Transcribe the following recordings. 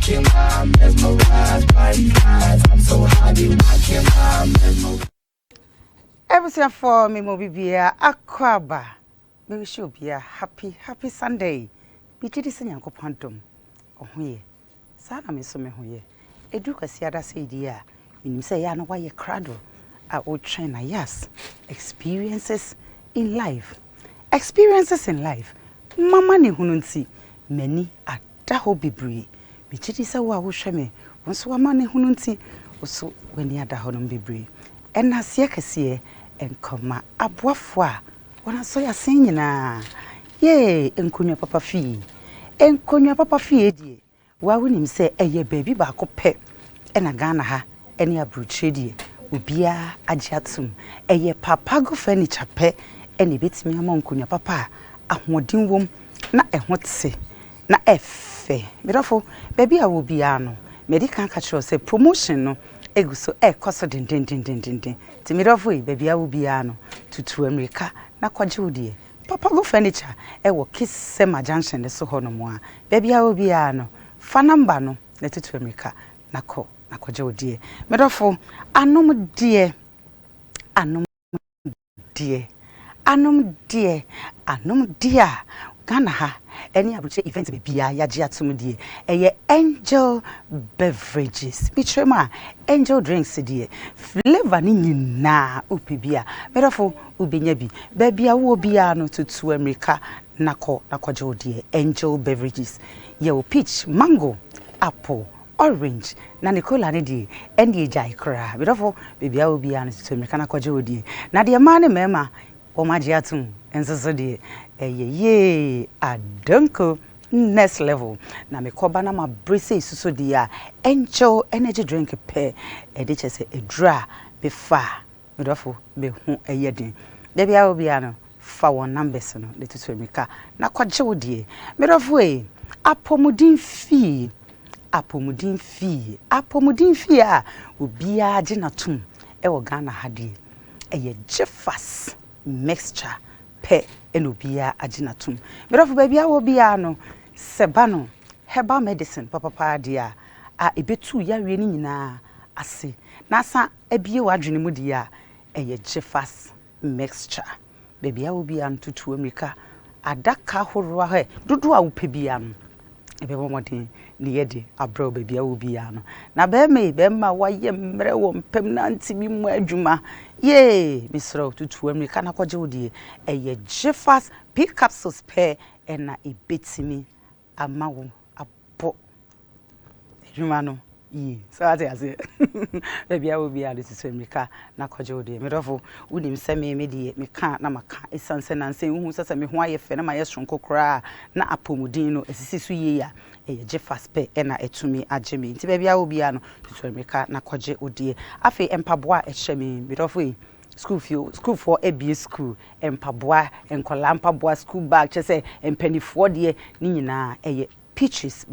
watching my mesmerized by these eyes. I'm so happy watching my mesmerized. Everything for me, Mobibia, Aquaba. We should be a happy Sunday. Be this in Yanko Pantum. Oh, ye. Sana me so me hoye. Eduka siada say, dear. You say, I know why you cradle. I would train Nayas. Experiences in life. Experiences in life. Mama ni hununsi. Many at Daho Bibri. Be sa wa wushame. Once wa mani hununti. Also, when you are Dahonum Bibri. And na siakasie. Enkoma aboafo wana so ya senyina ye enkonwa papa fi die wa wonim se eye baby ba ko pe na Ghana ha ene abrochire die obia agiatum eye papa go furniture pe ene betimi ama enkonwa papa ahoden wom na ehotse na efe medofo baby a wo bia no medical catch say promotion no eguso koso den timirofo baby awu bia no tutu America na kwaje odie papa go furniture wo Kisema Junction de so hono mo a baby awu bia no fa number no na tutu America na kwaje odie mirofo anom die Ghana ha any abuche event be bia yaje atum die eye Angel Beverages bitrema Angel Drinks die flavor ni nyina opibia merafo ubenya bi bia wo bia no tutu America nakwaje odie Angel Beverages ye peach mango apple orange na Nicola ne die ende jai kra merafo bia wo bia no tutu America nakwaje odie na de ma ne mema o maje atum enzozo die ye adanko next level na me koba na ma brace suso dia Angel energy drink pe de chese edra be fa medofo be hu eyeden da bia obia no fa won numbers no de tutu America na kwaje wodie medofo apomudin fi a obia age na tum e wo Ghana hade eye jefas mixture pe enobia aginatum merofo babia wo bia no sebano herbal medicine papa dia a ebetu yawe ni nyina ase na sa abie wadwene mu dia eye jefas mixture babia wo bia ntutu America adaka horoa he dodo a wo pebia no ebe bomodin ni yede abro babia wo bia no na be ma waye mre wo mpem na ntimi mu adwuma ye misro tutu America na kwaje wodie eye jefas pick capsules pe na ebetimi amawo abo adwuma no yi so ase babia wo bia tutu America na kwaje wodie medofo unim se me die me ka na maka esanse na nse hu sese me ho aye fe na maye sonko kra na apomudin no esisi su ye ya jefas pe na etumi agemi nti babia wo bia no tutu America na kwaje odie afi empaboa ehwemi medofo school for ABA school empaboa enkola empaboa school bag chese empanifo de ni nyina eye peaches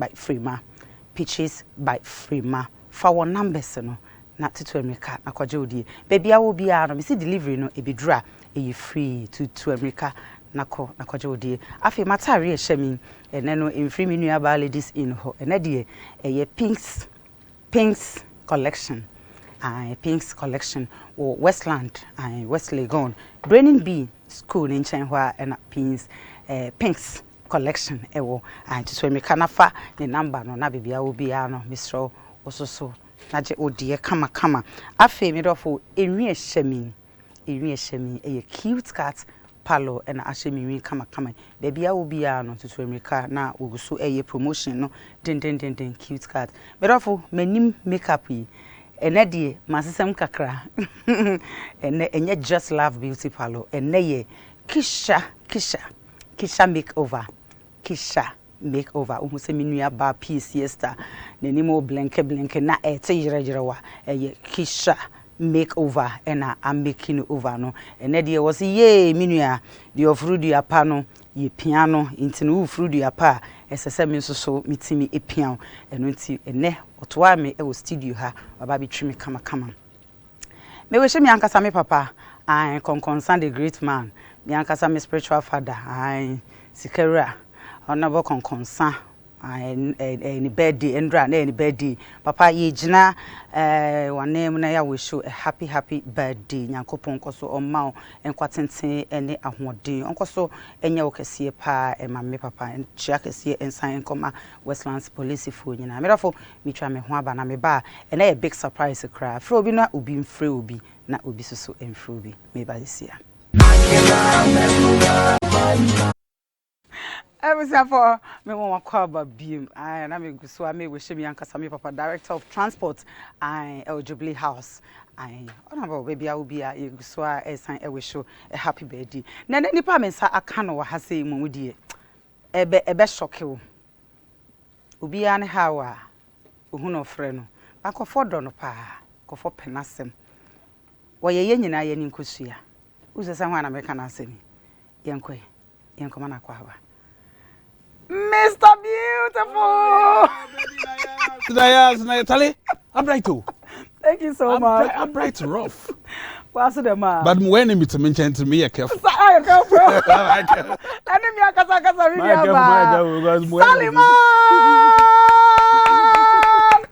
by Freema for one numbers no na tutu America na kwaje odie babia wo bia no me see delivery no ebedura eye free to America na kwaje odie afi matari ehwemi ene no free menu aba ladies in ho ene de eye pinks collection Pinks collection or Westland West Legon Braining B school in Chenhua and Pinks collection ewo to me kanafa the number no na bibia obi ano Mr. Ososo naje odie kama afi me dofo enwi ehemi a cute cat palo and ashemi kama bibia obi ano to America na oguso promotion no den cute cat me dofo manim makeup yi enedie masesem kakra enye just love beauty parlor enye kisha makeover uhu se minua ba siesta nenimo blenke na yire kisha makeover ena am making over no enedie was ye minua the ofrudu apa no ye piano intinu ufrudu apa esese mi so mitimi epian eno nti ene otoa me e wo studio ha baba bi twimi kama me we shemi ankasa me papa konkonsan the great man me ankasa me spiritual father sikera honorable konkonsan any birthday endra na any birthday papa ye gina one name na ya wish you a happy birthday nyankopon koso omma enkwatenten ene ahoden onkoso enya wokese pa e mamme papa chia kese ensan nkoma Westlands police fo nyina merafo mitwa me ho aba na me ba e na a big surprise cry fro obi na obi mfre obi na obi soso emfre obi me ba sia everything for me won call biem I na me guso me we shemi ankasa me papa director of transport Jubilee House honorable baby obi a guso esan e we show a happy birthday na nipa me sa aka no ha sei mu die ebe shock wo obi an hawa ohu no frɛ no akofo do no pa kofo penasem wo ye nyina ye ni nkosua uzesa ho na me kana asem yenkoma na kwa ba Mr. Beautiful! Nayas, Tali, I'm bright too. Thank you so much. I'm bright rough. What's the man? But when you mention to me, a careful. I careful. Enemy Akasa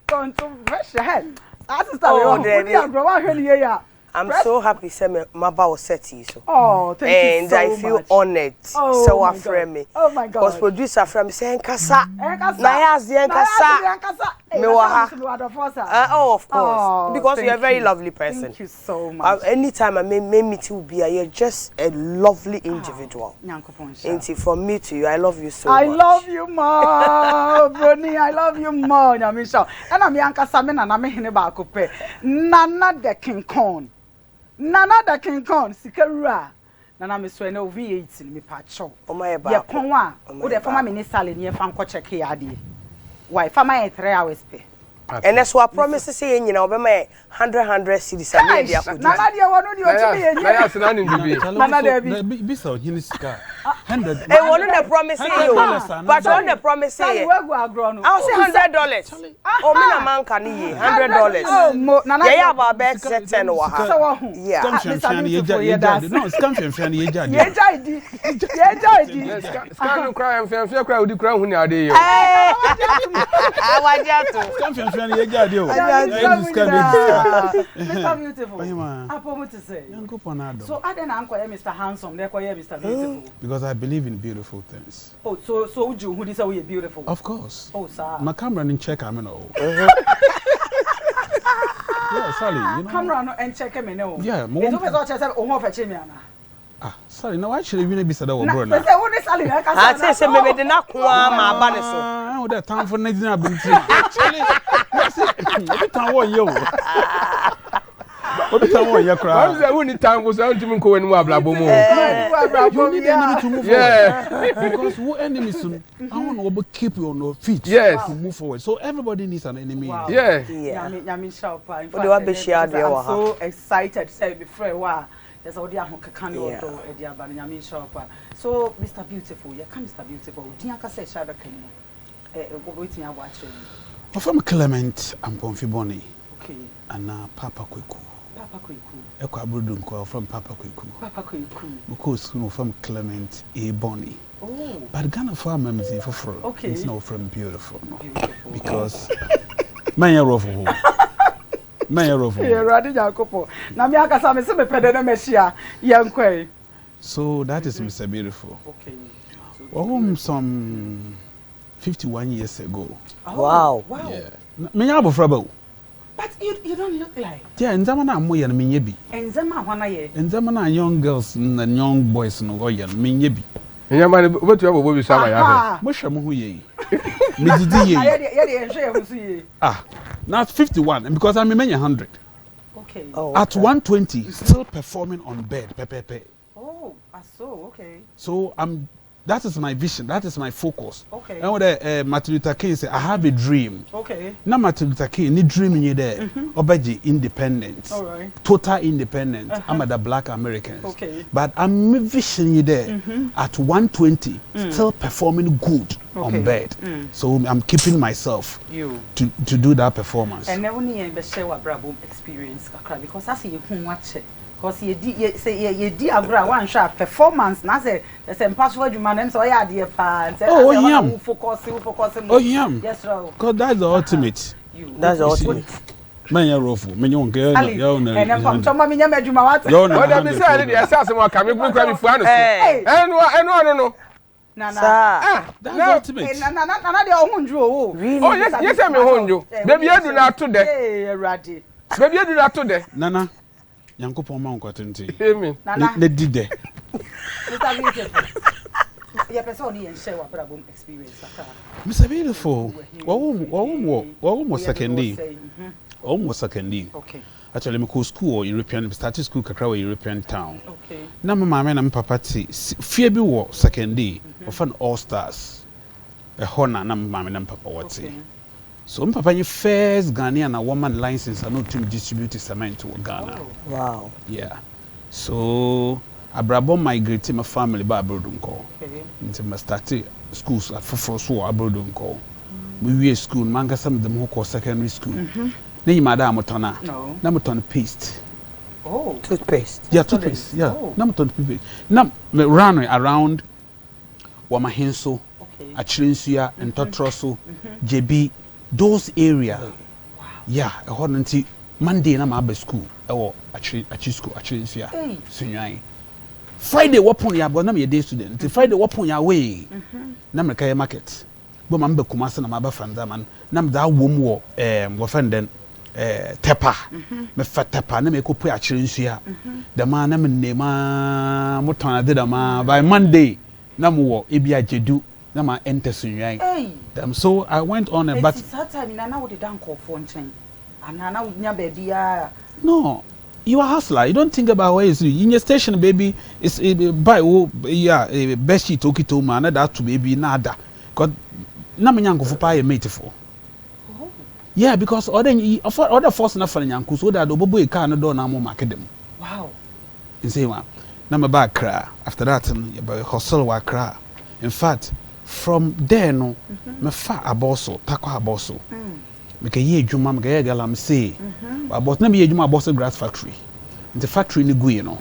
Controversial. I'm so happy say my ba was set so. Oh, thank you so much. And I feel honored. So afraid me. Oh my God. Because producer from me say Nkasa. Nayas Nkasa. Me wa ha. Oh, of course. Because you're a very lovely person. Thank you so much. Anytime I meet you be you're just a lovely individual. And from me to you, I love you so much. I love you more, Brony. I love you more, Nyamisha. And I'm Nkasa me na me hene ba ko pe. Nana the King Kong. Nana da King Kong sikerura nana me so na V8 me pa cho ye pon wa o de former minister le ne fa nko check ya de why farmer 3 hours pe and that's what I promise to say nyina obema 100 cities and media nana de wonu de o ti me na ya sena ni bi nana de bi so hini sika 100 e wonu the promise you but on the promise you I say $100 oh me na man kan ye $100 oh nana yeah about back set 10 wa ha yeah scam ye jade no scam fian ye jade ye jade scam cry fian cry odi cry hu ni ade yo awajato scam fian ye jade o Mr. Beautiful apomo to say so aden na anko Mr. Handsome dey call Mr. Beautiful because I believe in beautiful things. Oh, so would you who this say beautiful? Of course. Oh, sir. My camera in check I mean oh. Yeah, Sally, you know. Camera no and check me no. Yeah, mo. It's over say oh ho fetch me ana. Ah, sorry, now actually we be said that bro na. Say who this Sally na ka say. I say me de na ko ma ba ne so. Ah, that time for next na bin actually. Every time what you. Obi tan won ye kra. What is that when time was on to me ko enu ablabo mo. You need enemy to move forward. Because who enemies soon I want to keep you on your feet. Yes. To move forward. So everybody needs an enemy. Wow. Yeah. Nyamisha pa. In fact, I'm so excited to say before wa. There's already a kakani odo e dia ba Nyamisha pa. So Mr. Beautiful, you come Mr. Beautiful. Dia ka say shada kan. Wetin you watching. From Clement and Pomfiboni. Okay. And Papa Kweku. Papa Kweku. Eko Abrudunko from Papa Kweku. Papa Kweku. Because from Clement A Bonnie. Oh. But Ghana farm members in for okay. It's not from beautiful. No. Beautiful. Because man you're rough. Man you're rough. Yeah, Radi Jacopo. Na me akasa me se me pede na me hia yankwe. So that is Mr. Beautiful. Okay. So some 51 years ago. Oh, wow. Yeah. Me nya abofraba. But you don't look like. Yeah, nzama na moye na menye bi. Nzama hwana ye. Nzama na young girls and young boys no go ye menye bi. Enyama ne obetu abo bi sama ya fe. Mo hwe mo ho ye. Me didi ye. Ye de enhwe ye ho su ye. Ah, now 51 and because I'm a 100. Okay. Oh, okay. At 120 still performing on bed pepe. Oh, so okay. So that is my vision, that is my focus. Okay. And what Martin Luther King say, I have a dream. Okay. Now Martin Luther King, ni dream in there, obeji independence. All right. Total independence. I'm at the black Americans. Okay. But I'm vision in there at 120, still performing good on bed. So I'm keeping myself to do that performance. And never need to share what brabo experience because I see you who watch it. because you di agora one shot performance na say the same password you man so ya dey pa and say focus yes sir because that's the ultimate that's the ultimate man ya rofu me yon girl ya na and I'm choma me nyama adwuma what o da be say dey asase mo aka me kwa me fuano so no Nana that's the ultimate Nana dey ohunju o really oh yes me honjo baby edu na to de erade baby edu na to de nana yankopon ma nkwatente amen ne di de ya pesa oni en share wa brabo experience aka Mr. Beautiful almost secondary okay actually me go school or European started school kakra or European town okay na mama me na papa ti fear bi wo secondary of an all stars a hona na mama me na papa wati so papa ni first Ghanaian woman license and to distribute cement to Ghana. Wow. Yeah. So abrabo migrate my family ba abrodunko. Okay. Until my started schools at for so abrodunko. We were school manga some of them who call secondary school. Then you madam motona. No. Na moton paste. Oh, toothpaste. Yeah, toothpaste. Yeah. Na moton paste. Na me run around Wama Henso, Achirinsuya and Totroso, JB those area. Wow. Yeah, a hot until Monday na mabe school. Or Achirinsuya. Sunyai. Friday wapon ya but na me day student. Friday wapon ya way. Na me kaya market. But mambe kumasa na maba fanda man. Na me da wom wo wafanden tepa. Me fa tepa na me ko pu Achirinsuya. The man na me nema motona de da ma by Monday na mo wo ebi ajedu na ma enter Sunyai. So I went on a but that time na wo dey dan call for nchen. Anana wo nya baby a no. You are a hustler. You don't think about where is in your station, baby. It's buy best sheet okay to man that to baby nada. Cause na me nyanko for pay mate for. Yeah, because other force na for nyanko so that obobo e car no do na mo market them. Wow. You see one. Na me back cry. After that you hustle wa cry. In fact, from there no me fa aboso, takwa aboso. Make a year juma make a galam say about na be a juma boss grass factory in the factory ni go you know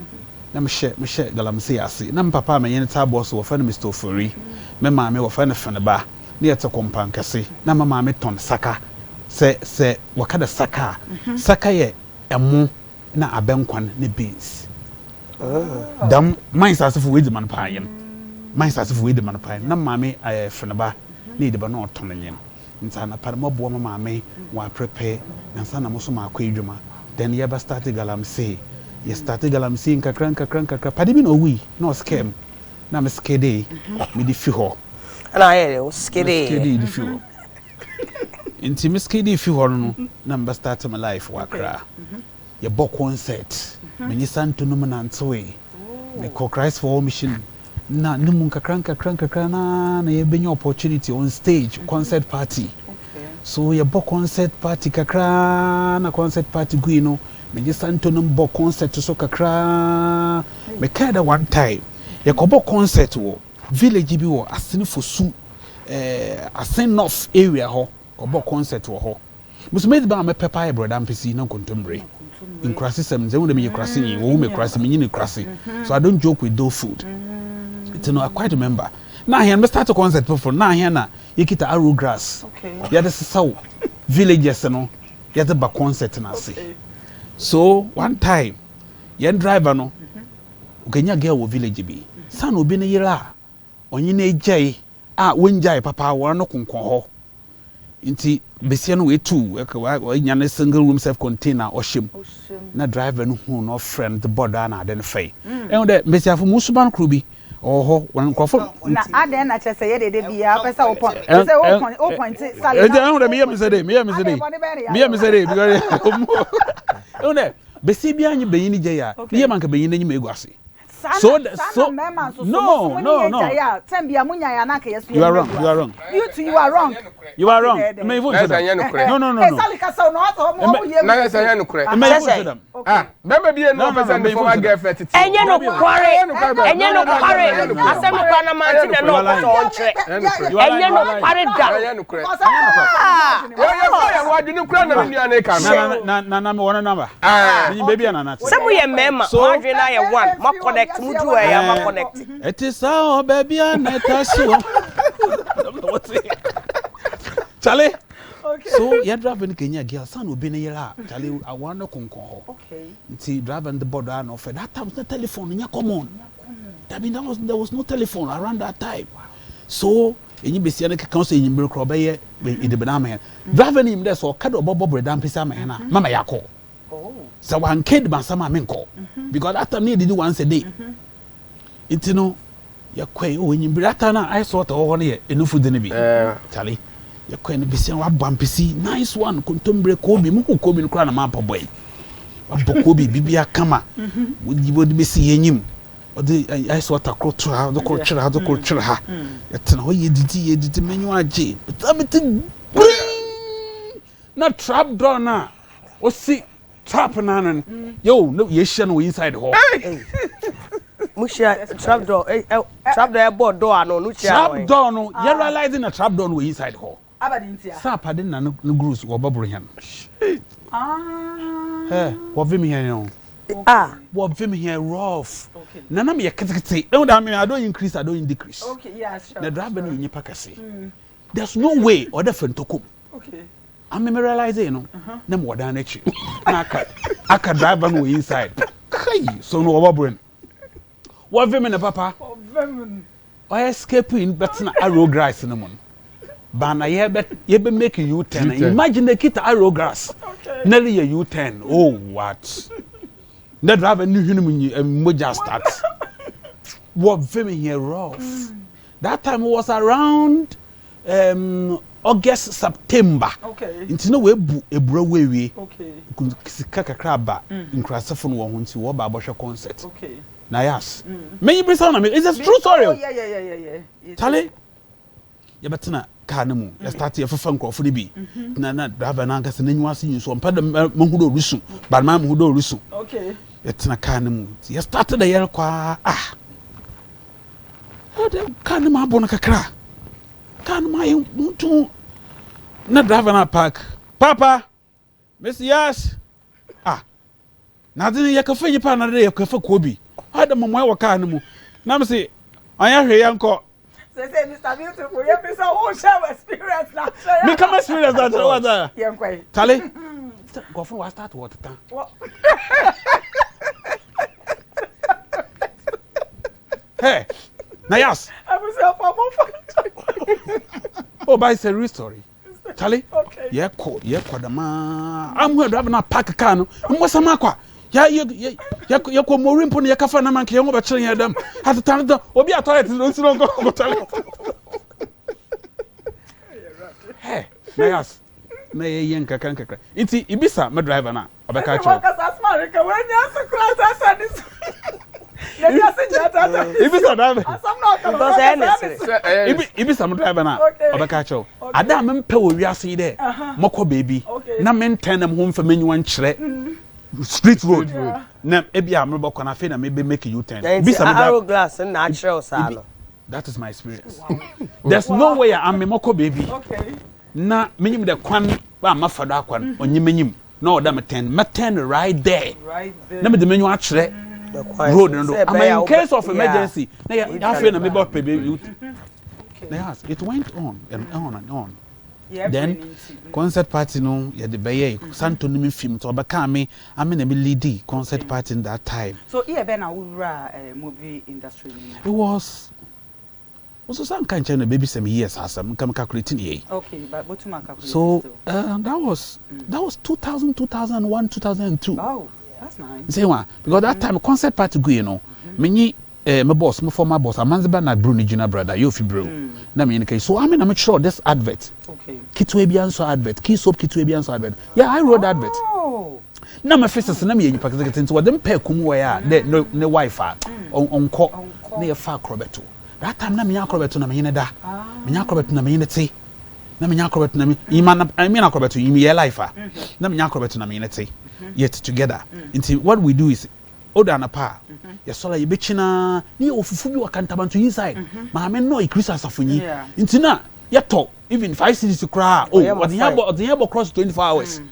na me share galam say ase na papa me yen ta boss wo fa na Mr. Ofori me ma me wo fa na fene ba na yete kompan kase na mama me ton saka se wakada saka saka ye emu na abenkwan ne beans dam mines asefo we di man pa yem mines asefo we di man pa na mama me fene ba na de ba na oton nyem nsana parmobo mama me wa prepare nsana mo so ma akwadwuma then you started galamsey you started galamsey nkakra padi bi no wi no scam na me skede me di fi ho and I hear skede di fi ho inti me skede fi ho no na me start my life wa kra you book concert me ni santo no na ntwe me call Christ for all mission na nimu nkakra na ye benya opportunity on stage concert party so ye book concert party kakra na concert party go you know me just santo no book concert so kakra me kada one time ye ko book concert wo village bi wo asene fosu asen north area ho ko book concert wo ho musumedi ba me pepper e brother mpisi na kontombre in crassi sem ze wo me crassi ni wo me crassi me ni crassi so I don't joke with those food. You know, I quite remember. Now here, I start a concert before. Now here, na you get arrow grass. Okay. Yeah, this is how villages, you know. You get a concert na say. So one time, you driver no. Okay, you get a village be. Son obi na yira. Onye na ejai. When jai papa wa no kunkon ho. Inti besia no we two. Nya na single room self container oshim. Na driver no hu no friend the border na identify. And that besia for musuban crew bi. Oh, one crofo. Na aden na chese ye de bia pesa o point. Pesa o point salary. E dey me say dey because you know be see bia nyi beyin je ya. Ye man ka beyin nyi me eguase. So no. You are wrong. You are wrong. You too, you are wrong. You are wrong. No. No. Ah, remember being no person before I get fed. And you know, quarry. I said, no, Martin, and no, it is our baby and Charlie. Okay. So you're driving Kenya girl, son will be near Charlie. I want to conquer. Okay. See, driving the border and offer that time the telephone in your common. I mean, there was no telephone around that time. So, in you be seeing a council in your crobby in the banana. Driving him there, so cut or bob damn pisama, Mama Yako. Oh. So one kid, Masama Minko. Because that time needed once a day. It's no, you're quay, oh, in Bratana, I saw the whole year, enough for the Charlie. You're going to be saying, what bumpy see, nice one, contemporary Kobe, Muku Kobe, crown a map boy. What Kobe, Bibia Kama, would be seeing him. Or the I saw the culture, the culture, It's no ye did the menu J. But everything not trap door now. Or see, trap and yo, no, yes, no inside hole. Musha trap door, trap door board door, no, trap door, no, you're realizing a trap door inside hole. Abadintia. Sap, I didn't know no grooves or Bobrian. What Vim here? What Vim here rough? Okay. None of me a say, no, I mean, I don't increase, I don't decrease. Okay, yeah, sure. The driving in your packasy. There's no way or different to come. Okay. I'm realizing, you know, no more than it. I can drive on inside. So no Bobrian. What Vim in a papa? I escaping, but not arrow grass in the moon. Bana ye be making U-turn. Imagine the kid arrow grass. Okay. Nearly a U-turn. Oh, what? That driver knew him and Moja start. What very here rough. That time was around August, September. Okay. Into no way a broadway. Okay. Kaka crab in Crassafon one to what Babosha concert. Okay. Nayas. Many person, it's a true story. Oh, yeah. Charlie. Yeah, but na kanamu. You start here for fun for the be. Na driver na gas na nwa sin so mpa da manhudo rusu. Ba ma manhudo rusu. Okay. Yet na kanamu. You started the year kwa Oh, the kanamu abona kakra. Kanamu ayi muntu na driver na park. Papa. Miss Yes. Na dini ya kafa yipa na de ya kafa kobi. Hada mamwa wa kanamu. Na me say anya hwe yanko. Say, Mr. Beautiful, you have some share experience now. Me come experience that what Yeah, quite. Charlie. Go for what start what time. Hey. Nayas. I was Oh, by it's a real story. Charlie. Okay. Yeah, the man. I'm going to have a pack car. I'm what's a makwa. Yeah, you go more impon your cafe and monkey over chilling them. At the time, be a toilet. Hey, Nayas. Nay, Yanka Kanka. It's Ibisa, my driver now. Ibisa, Ibisa, my driver now. Obakacho. Adam and Pew, we are see there. Moko baby. Na maintain them home for many one chre. Street road. Na ebia amro kana fe na maybe make you turn. Arrow glass and natural salon. That is my experience. There's no way I'm a moko baby. Okay. Na menyim the kwan ba mafada kwan onyimenyim na oda meten right there. Right there. Na me the menu akere road no. In case of emergency, na ya fe na me ba baby. Yes, it went on and on and on. Yeah, then concert party no ya the beye santo ni me film to obaka me am na me lead concert party in that time. So here be na movie industry. It was also some kind of baby some years as I'm calculating here. Okay, but what to calculate? So that was 2000, 2001, 2002. Oh, that's nice. Say one because that time concert party go you know. Me my boss, my former boss, Amanziba na Bruni Junior brother, Yofi bro. Na me in so I'm sure this advert. Okay. Kitwebian so advert, key soap Kitwebian so advert. Yeah, I wrote advert. Oh. Na my faces na me yin package into what them pay kumu ya no Wi-Fi. onko na ye fa akrobeto that time na me akrobeto na me yene da me akrobeto na me yene te na me akrobeto na me I mean akrobeto in your life na me akrobeto na me yene te yet together until what we do is oda na pa ye sola ye bechina ni ofufu bi wakantabanto inside ma me no increase asafunyi until na ye to even 5 cities to cry what the yabo cross 24 hours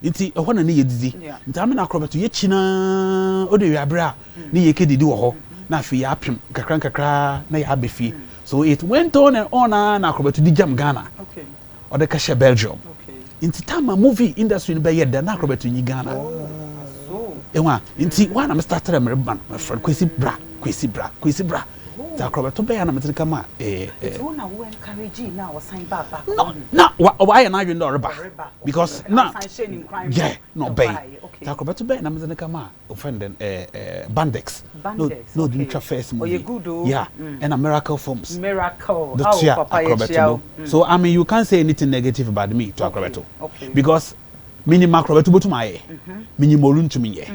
nti ehwo na ye didi nti ame na akrobeto ye china oda wi abra ni ye kedidi wo ho na afi ya apem kakra na ya abefi so it went on and on na akrobeto di jam Ghana or the kashe Belgium nti tama movie industry ni be ye da na akrobeto nyi Ghana ewa nti wana me started a man my friend kwesi bra ta akrobeto be ya na metere kama it's one who encourage now was sign back no why na you no reba because na yeah no be ta akrobeto be na metere kama offend Bandex no the ultra first movie yeah and a miracle films the akrobeto so I mean you can't say anything negative about me to akrobeto because mini akrobeto botumaye mini moluntu ye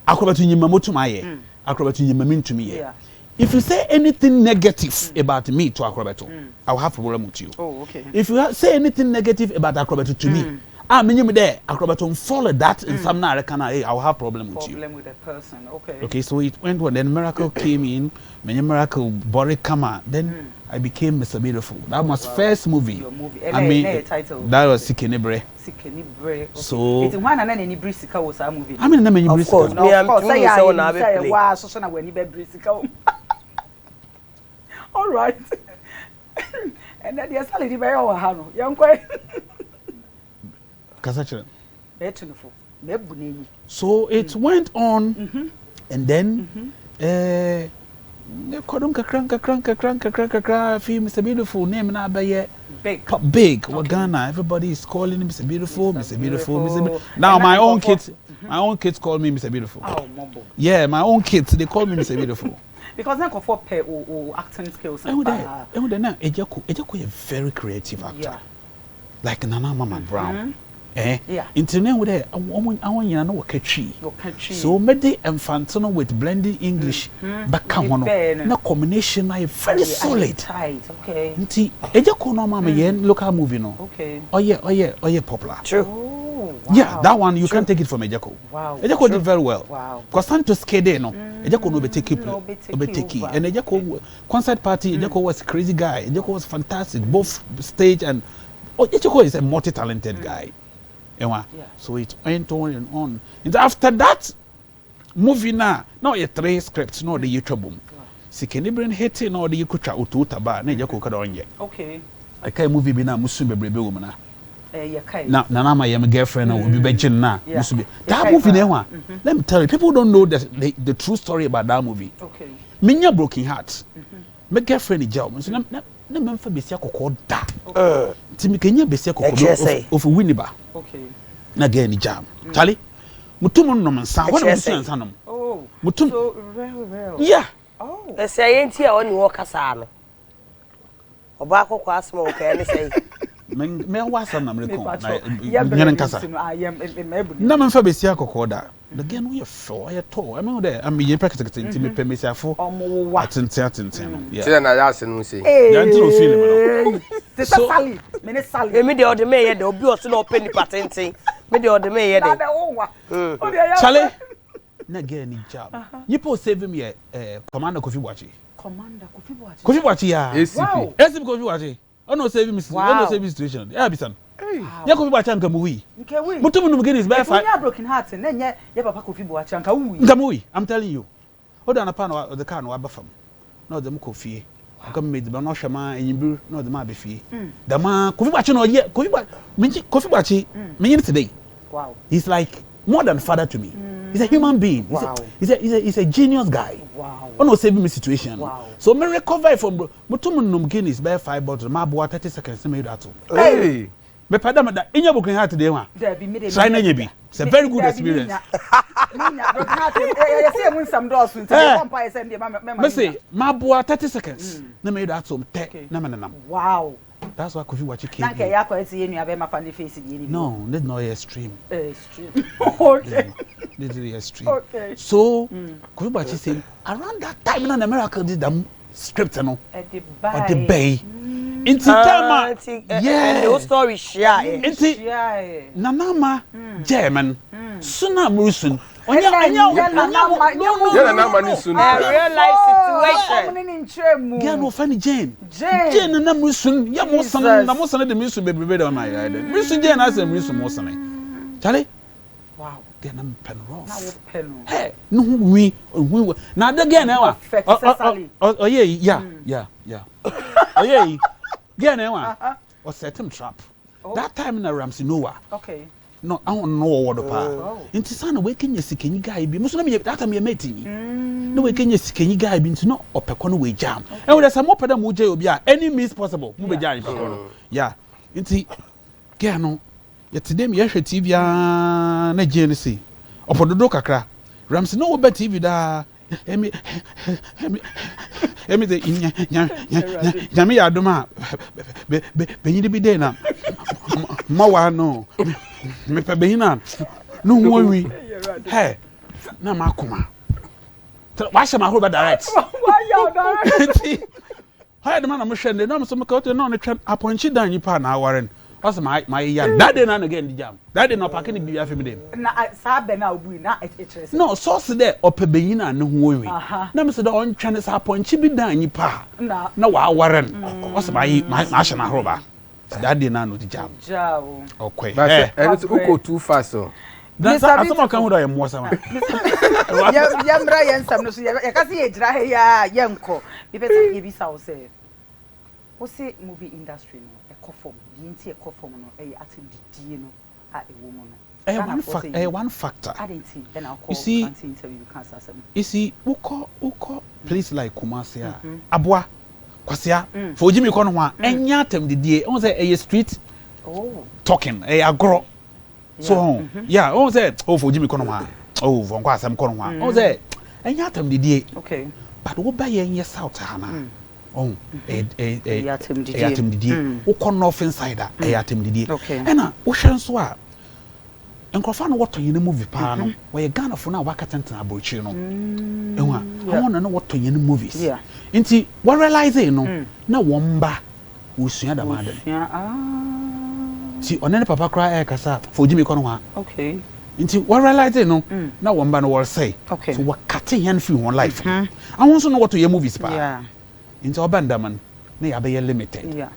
akrobeto nyima motumaye akrobeto nyima mintumiye. If you say anything negative about me to Akrobeto, I'll have a problem with you. Oh, okay. If you say anything negative about Akrobeto to me, I'm there. Akrobeto follow that in some I'll have problem with you. Problem with the person, okay. Okay, so it went when then Miracle came in, many Miracle Bori Kama, then I became Mr. Beautiful. That was first movie. Your movie. I mean, title. that was Sikenibre. Okay. So it's one and then any Brisika was a movie. I mean, many of course, no, of course. Say wow, so na when you be Brisika. All right. And then the salary by our hano. Young quite. Kasacha. Betunful. So it went on, and then Kodum kakranka film Mr. Beautiful name na baye big Ghana. Everybody is calling him Mr. Beautiful, Mr. Beautiful. Now my own kids call me Mr. Beautiful. Oh, mumbo. Yeah, my own kids they call me Mr. Beautiful. Because then for pay or acting skills. And then Ejako a very creative actor. Yeah. Like Nana Mama Brown. Yeah. Internet with I want you know catchy. So made infantino with blended English back no combination I very solid. Tight, okay. Nti Ejako no mama yen local movie no. Okay. Oh yeah popular. True. Wow. Yeah, that one you can't take it from Ejako. Wow. Ejako did very well. Wow. Because Santos Kede no. Ejako no be take it. And Ejako concert party Ejako was a crazy guy. Ejako was fantastic both stage and Ejako is a multi-talented guy. Yeah. So it went on and on. And after that movie now you 3 scripts no the YouTube boom. Sikenibre hate no the Yukucha ututa ba na Ejako kada onye. Okay. I can movie be na musu bebrebe wo na. Na my girlfriend will be benching now. That movie, let me tell you, people don't know the true story about that movie. Okay. Minya broken heart. My girlfriend is jail. So na memfa besia kokko da. Timi kenya besia kokko of Winneba. Okay. Na get ni jam. Charlie, mutum no nsa. What do you say nsa no? Oh. Mutum. So real. Yeah. Oh. They say enti a oni wo kasa no. Oba kokko asmo okay ni say. Me wasa na mrekon na nkasa na me fa besia kokoda the gen we fo I to I mean there am ye practice tinti me pemesiafo atenten yeah say na ya se no say ya ntro film no te sali me ne sali me de ode me ye de obi o so na openi patenten me de ode me ye de chale na gen ni job yipo save me commander Kofi Boachi ya ACP Kofi Boachi. Oh no, save me. Oh no, save me situation. Yeah, bisan. Ya Kofi Boachi anka muwi. Mutum no mugeni is by fire. You broken heart and then ya papa Kofi Boachi anka uwi. Nka muwi. I'm telling you. Hold on upon the car no abafam. No dem Kofi. Come made the no shama enyimbru no dem abefie. The man Kofi Boachi no ye Kofi Boachi me today. Wow. He's like more than father to me. He's a human being. Wow. He's a genius guy. Wow. Oh no, saving me situation. Wow. So me recover from mutum no Guinness by 5 bottles. Ma boa 30 seconds me that. Hey. Me pada me da enya broken heart today one. There be me dey. Try na bi. It's a very good experience. Broken heart. You see am some doors into the vampire send me. Me say ma boa 30 seconds. Na me that so te na me nam. Wow. That's why Kofi Boachi came. Nanke ya ko esi enu abe ma fan face di ni. No, that's not extreme. Extreme. Okay. the street. Okay. So, Kubachi say around that time in America did the script no. At the bay. Inti tema. Yeah. The whole story share. Inti Nanama German. Suna Musun. Real life situation. Girl no funny Jane. Jane na Musun. Ya mo sana na mo sana de Musun be be on my head. Musun Jane as Musun mo sana. Charlie. Wow. Girl na pen rough. Na wo pen. Hey, no we na the girl na wa. Oh yeah. Oh yeah. Girl na wa. O set him trap. That time na Ramsey Noah. Okay. No, I don't know what the pa. Inti sana we kenye sikenyi guy bi. Muso na me that time ye meeting. No we kenye sikenyi guy bi nti no opeko no we jam. And we some opeda mu je obi a any means possible. Mu be jam peko no. Yeah. Inti girl no yesterday me hwe TV a na je ne si. Opododo kakra. Ramsey no we be TV da. Emi de nya me yadoma be nyidi bi de na mawa no me pe be hina no nwi hey na makoma wa sha ma ho ba direct Why you direct? hey de man na mo hwende na mo so me ka o no ne twa aponchi dan nipa na awaren was my yan that day na again the jam that day no pack ni bibia fe me dem Na sa be na obu na etrese. no so se there opebeyin na ne ho wi na me se da on twa ne sa ponchi bi dan nipa na wa awaren was ma hye na horoba that day na no the jam Jawo. okay But and it's uko too fast so. that's asama kan wo mo sama Yamra yensam no so ya kasi ye jira he ya yenko bi be say ye bi sa wo say wo say movie industry no ekofom bi nti ekofom no e atim didie no a ewo mo no one factor identity then I'll call you see interview cancer some you see uko place like Kumasi aboa kwasia for Jimmy kono ho a enya atem didie on say e street talking e agro so yeah on say for Jimmy kono ho a for kwa asem kono ho a on say enya atem didie okay but wo ba ye nye south hana yatem didie wo kono north inside yatem didie okay ena wo hwe nso a enkrofo na woto yene movie pa no we Ghana fo na wakatenten abochi no ehwa awon na woto yene movies yeah nti what realize no na womba usua da madan ti onene papa cry e kasa for Jimmy kono ha okay nti what realize no na womba no will say okay so what cutting hand free one life awon so no woto ye movies pa yeah nti obanda man na ya be limited yeah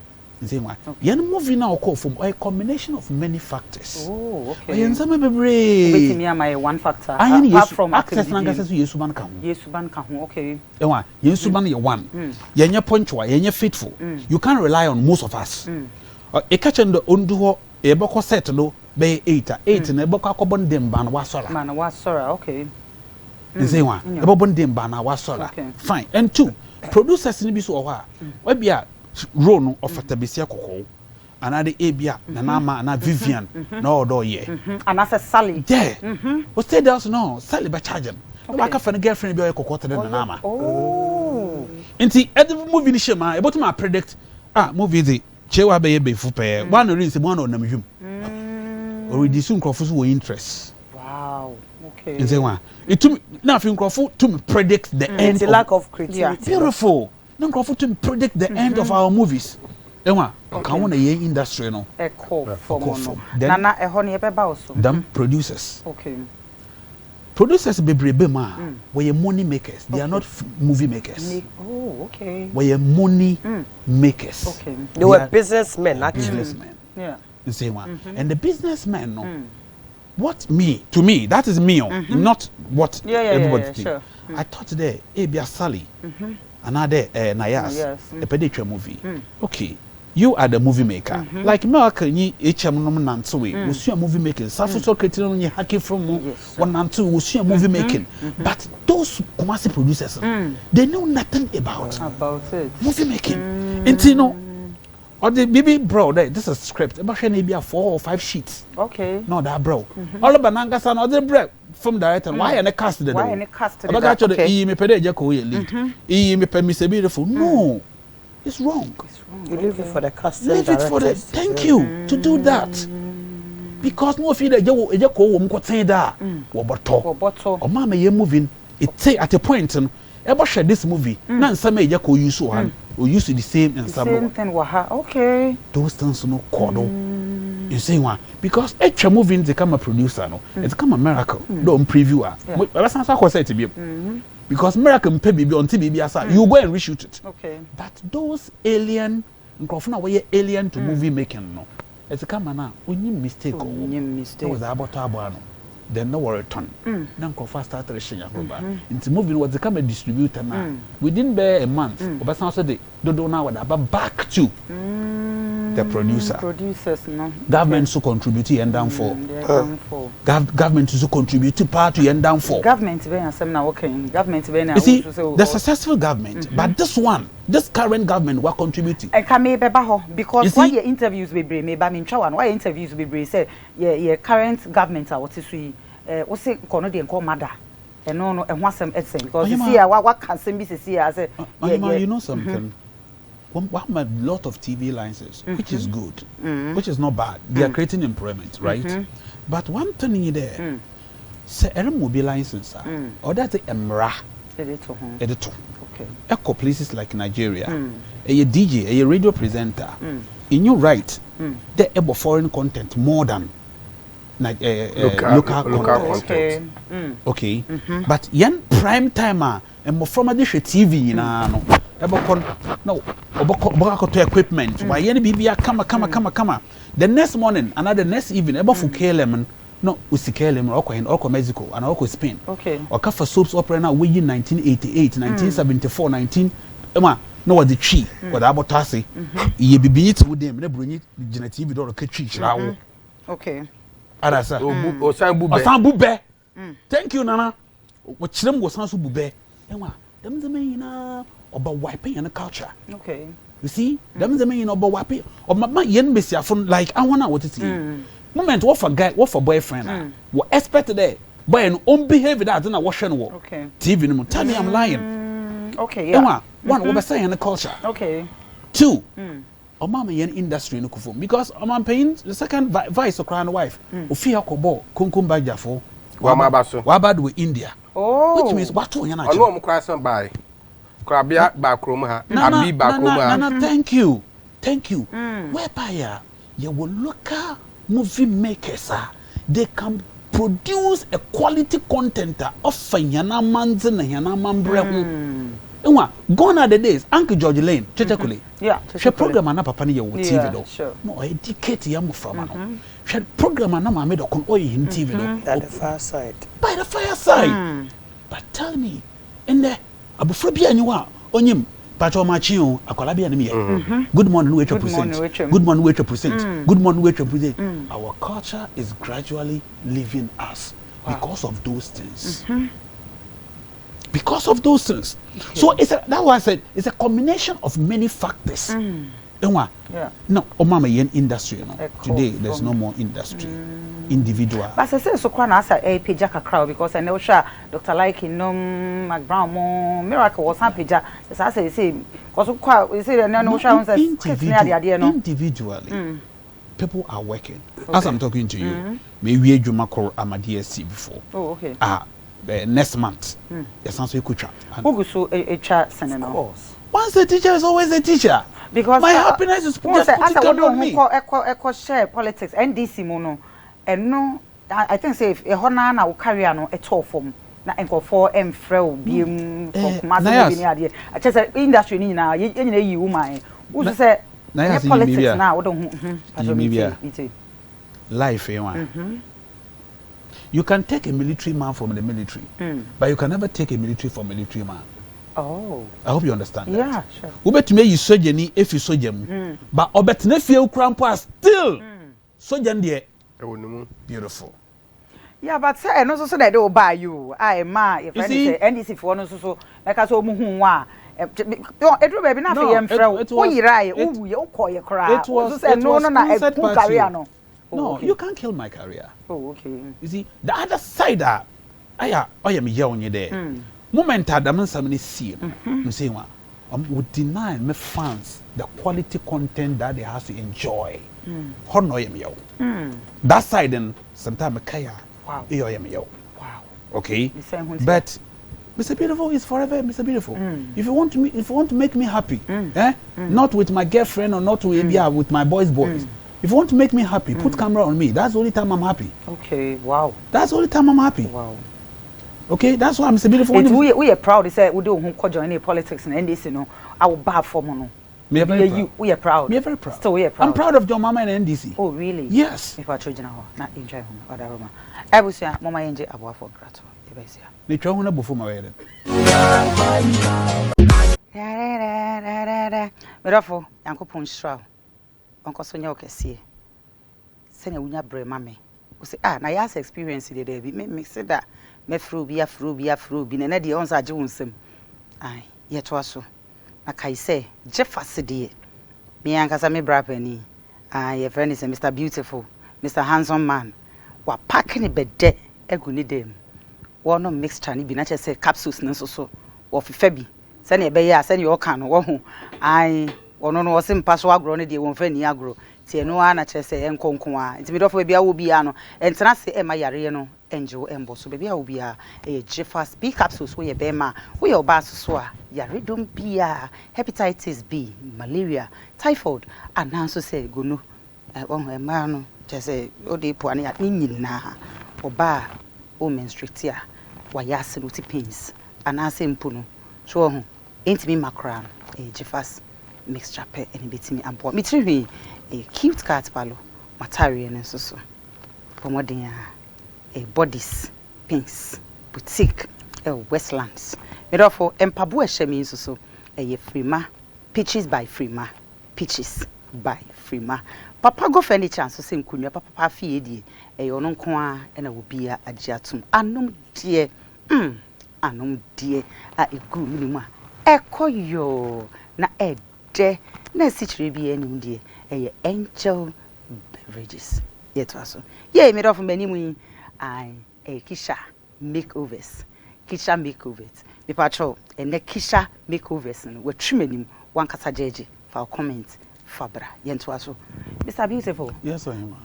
nti wa yen movie na okọ from a combination of many factors okay yen some bebre betimi am one factor apart from access na ngasa so yesu ban ka ho okay ewa yesu ban ye one yenye ponchwa yenye faithful you can't rely on most of us e ka chendo ondu ho e beko set no be 8 na e beko akobon dem ban wa sora okay nti wa e beko dem ban na wa sora fine and two producers ni bi so ho a wa bia role no of Tabesia Koko another Abia Nanama and Vivian no do ye and as a Sally yeah we stay there no Sally ba charge him no ka fa ne girlfriend bi Koko to the Nanama nti every movie ni shema e botu ma predict movie the chewa be ye be fu pe one rin se one on namjum already soon crofo so interest wow okay nti wa it na fi crofo to predict the end the lack of creativity beautiful no crofo to predict the end of our movies enwa kan wona ye industry no e call for nana e ho ne e be ba so them producers okay producers bebrebe ma we money makers they are not movie makers okay we money makers okay they were businessmen actually yeah the same one and the businessmen no what to me that is me not what everybody thinks sure. I thought there Abia Sally another Nayas a pedicure movie okay you are the movie maker like me can you HM no nanto we see a movie making safu so creating on you hacking from one nanto we see a movie making but those Kumasi producers they know nothing about it movie making until no or the baby bro this is script about shey be 4 or 5 sheets okay no that bro all about nangasa no the bro film director why and cast the why and cast the about actually me pede je ko lead me pe me say beautiful no it's wrong you leave it for the casting leave it for the thank you to do that because no feel that you call wom ko ten da wo boto o ma me moving it say at a point no e share this movie na nsama e ko use one or use the same same thing wa okay those things no kodo you say one because each movie they come a producer no it's come a miracle don't preview that's not what say to be because miracle pay bibi until bibi asa you go and reshoot it okay but those alien nkofuna we alien to movie making no it's come na only mistake was about to no then no worry turn then nkofa start reshing yakoba into movie was the come a distributor na within bare a month obasan so dey dodo na wada back to the producers no government so contribute and down for government so contribute part to and down for government be ansem na working government be na the successful government but this current government what contributing and can me be ba ho because why your interviews be bre me ba me ntwa why interviews be bre say your current government are what is we o say kono de nko mada no e ho asem etsen because you see what can sem be see as you know something we have a lot of TV licenses, which is good, which is not bad. They are creating employment, right? But one thing in there, say a movie license, or that's a MRA, editor. Okay. Echo places like Nigeria, a DJ, a radio presenter, in your right, they're able foreign content more than local content. Okay. But young prime timer and more from a dish TV, you know. No, to equipment. Why any BB come. The next morning, another next evening, about for KLM, no, we see KLM or Mexico and or Spain. Okay. Or Kafa soaps opera now we in 1988, 1974, 19. No, what the chi, what about Tassi? Ye be it with them, never bring it, generative or catch. Okay. Arasa. O Sambu. Thank you, Nana. What Chilem was Sansu Bube. Them the main about wiping and culture. Okay. You see, them the main about wiping. Or my yen messia from like I wanna what it is. Moment what for guy, what for boyfriend. What expect there. Boy and own behavior that didn't wash and walk. Okay. TV no tell me I'm lying. Okay, yeah. One what say in the culture. Okay. Two. O mama yen industry no kufo because I'm paying the second vice of crown wife. Ofia kobo kunkum bajafo. Wabad with India. Oh. Which means what to yana. No, I'm crying by. Krabia backroom, Abi backroom. Thank you. Whereby you will look at movie makers, they can produce a quality content of Yana Manzan and Yana Mambre. Gone are the days, Uncle George Lane, Chetakuli. Yeah, she program an apapania with TV though. Sure. No, educate young from she program an made a con oil in TV though. At the far side. By the fireside. But tell me, in there, Abufrabia and you are on him. Pacho Machio, a Colabia and good morning, which percent. Good morning, which percent. Good morning, which percent. Our culture is gradually leaving us because of those things. Because of those things. So it's that's why I said it's a combination of many factors. Yeah. No, Omama yen industry. Today there's no more industry. Individual. But I say so quite as a pijaka crowd because I know sure Dr. Like McBrown more miracle was happy. As I say, because quite we say no individually. People are working. As I'm talking to you, maybe you makor DSC before. Oh, okay. Next month. Yes, answer kucha. Who so a chat cinema? Of course. Once a teacher is always a teacher. Because my happiness is just put on me. Echo share politics NDC mono and no I think say if a hona na carry no a toll form na enko for emfrel biem for massive idea. I just say industry ni na you woman. Who say politics now don't life you can take a military man from the military, but you can never take a military from a military man. Oh, I hope you understand that. Yeah, sure. Ubet me you soja if you soja but obet ne fie ukrampo still soja there. Beautiful. Yeah, but say no so that they will buy you. I ma if NDC for no so like I so mu hu wa. Edru baby na fe yem frɛ wo yirai wo ye wo koye kra. It was no na e ku career no. No, you can't kill my career. Oh, okay. You see, the other side I am here on you there. Moment Adam and somebody see you say one. would deny my fans the quality content that they have to enjoy. That side then sometimes kaya. Wow. Wow. Okay. But Mr. Beautiful is forever Mr. Beautiful. If you want to make me happy, not with my girlfriend or not with my boys. If you want to make me happy, put camera on me. That's the only time I'm happy. Okay, wow. That's the only time I'm happy. Wow. Okay, that's why Mr. Beautiful. We are proud to say we do join politics and NDC, no. I will bar for mono. We are proud. We are very proud. Still, we are proud. I'm proud of John Mama and NDC. Oh, really? Yes. If I told you now, not enjoy home. Whatever. I was here, Mama Angel, I for grato. They try one before my wedding. Therefore, Uncle Punchstraw, Uncle Sonia Cassie. Send a winner brain, mammy. We say, Nayas experience the day. Me said that. Me fruit, be, and Eddie owns our Jones. Aye, yet was so. Like I say, Jeff Fassidi. Me and Casame Brappenny. Aye, your friend is Mr. Beautiful, Mr. Handsome Man. What packing a bed dead, a good name. One no mixture, be not just say capsules, no so, or Febby. Send a bay, send your can, or I, or no, was in Passoa grown, they won't find Niagro. Say no one at say, and conqua. It's a bit of a biano, and Tanasi Emma Yariano, Angel Embo, so baby I will be a Jeffers B capsules, we a bema, we are basua, Yaridum B, hepatitis B, malaria, typhoid, and now so say, go no, a man, just say, oh, they put at na, or bar, oh, menstruatia, why yasin pains, and I say Puno, so ain't me my crown, a Jeffers mixture pet and bit me and bought me to a cute cat palo, Matarian and so. Pomodina, a bodies, pinks, boutique, Westlands. Therefore, Empabu means so a Frima, peaches by Frima, peaches by Frima. Papa go for any chance to sing Kunya, Papa Fiedi, a Ononqua, and a Wubia, a Jatum, Anum dear, Anum dear, a good minima. Echo yo, na a de, na situate be any dear, a angel beverages. Yet also. Yea, made off many wing. I a Kisha makeovers. Kisha makeovers. The patrol and the Kisha makeovers and we're trimming one casajeji for our comment. Fabra, Yentuaso. Mr. Beautiful. Yes, I am.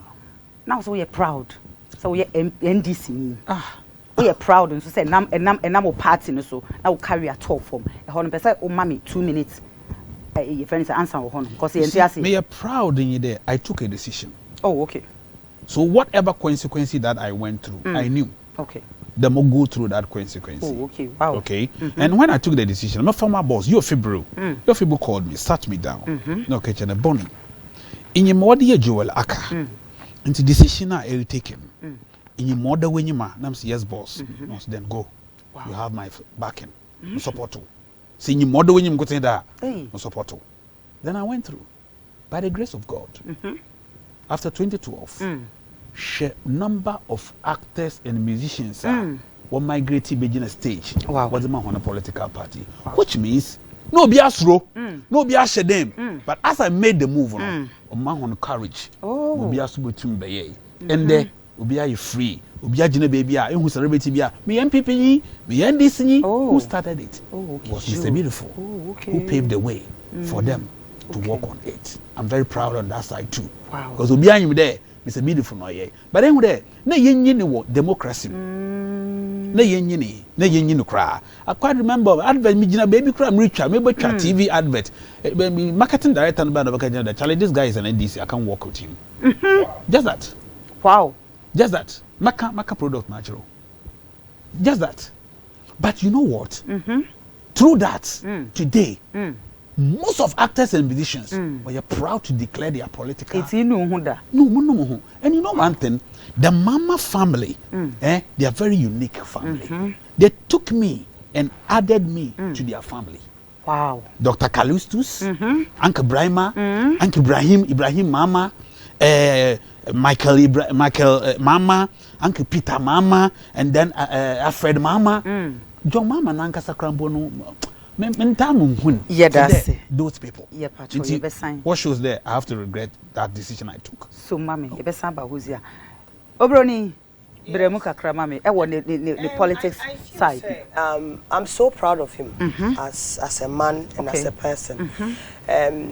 Now, so we are proud. So we are NDC. We are proud and so say, Nam party, so now carry a talk from a 100%. Oh, mommy, 2 minutes. Your friends answer on because me are proud in you there. I took a decision. Oh, okay. So whatever consequence that I went through, I knew. Okay. The more go through that consequence. Oh, okay. Wow. Okay. And when I took the decision, my former boss, your Fibro called me, sat me down. No kitchen a bonnie. In your mother jewel aka. Into decision I taken. In your mother when you ma, nam say yes boss. Then go. Wow. You have my backing. Support you. See your mother when you go to that. No support you. Then I went through. By the grace of God. After 2012, number of actors and musicians were migrating to the stage. Wow. Was on a political party, which means no be asro, no be them. But as I made the move, man on courage, no be asro to me, and then we be free. We be a baby, who celebrity be me MPP, me NDC, who started it. Was Mr. Beautiful, who paved the way for them to work on it. I'm very proud on that side too. Wow. Because we behind there, Mr. Beautiful no ye. But then there, na yenyi democracy. Na yenyi no cry. I quite remember advert me jina baby cry richer, maybe TV advert. Marketing director and band Charlie, this guy is an NDC, I can't work with him. Just that. Wow. Just that. Maka product natural. Just that. But you know what? Through that, today, most of actors and musicians were proud to declare their political. It's no. And you know one thing, the Mama family, they are very unique family. They took me and added me to their family. Wow. Dr. Kalustus, Uncle Brahma, Uncle Ibrahim Mama, Michael Mama, Uncle Peter Mama, and then Alfred Mama. John Mama Nanka Sakrambono. Yeah, that's it. Those people. Yeah, what shows there? I have to regret that decision I took. So, mommy, you better who's here. Obroni, Bremu kakra mami. The politics side. I'm so proud of him as a man and as a person.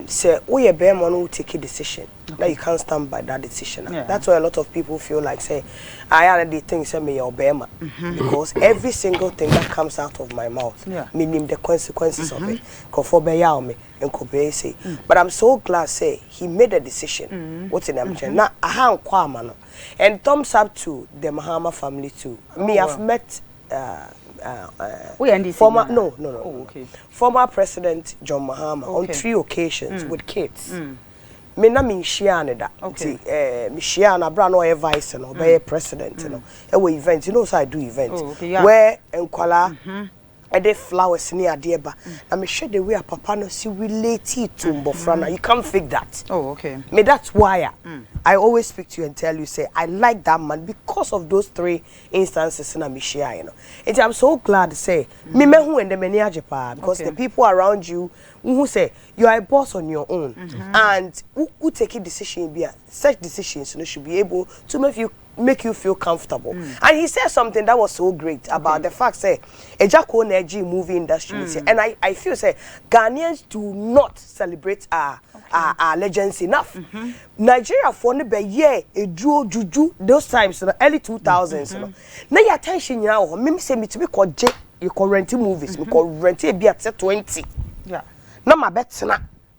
Say we a bear man who take a decision. Now you can't stand by that decision. That's why a lot of people feel like say I already think say me your bear man because every single thing that comes out of my mouth, meaning the consequences of it, for me and say. But I'm so glad say he made a decision. What's in them? Now I have kwamano. And thumbs up to the Mahama family too. I've met NDC former former President John Mahama on 3 occasions with kids. Me na me share that. Me share na bra no vice no be president no. E events, you know so I do events where enkwala the flowers near Adeba. I'm sure the way a papa no see related to Mbofrana. You can't fake that. Me that's why I always speak to you and tell you say I like that man because of those 3 instances in Amishia, you know. And I'm so glad to say me who and the many ajepa because the people around you who say you are a boss on your own and who take a decision be such decisions you know, should be able to make you feel comfortable. And he said something that was so great about the fact say a Jacko Neji movie industry and I feel say Ghanaians do not celebrate our legends enough. Nigeria for ne be a duo juju those times early 2000s you know. Now your attention now me say me to be called J you call renting movies me call renting be at 20 na my bet na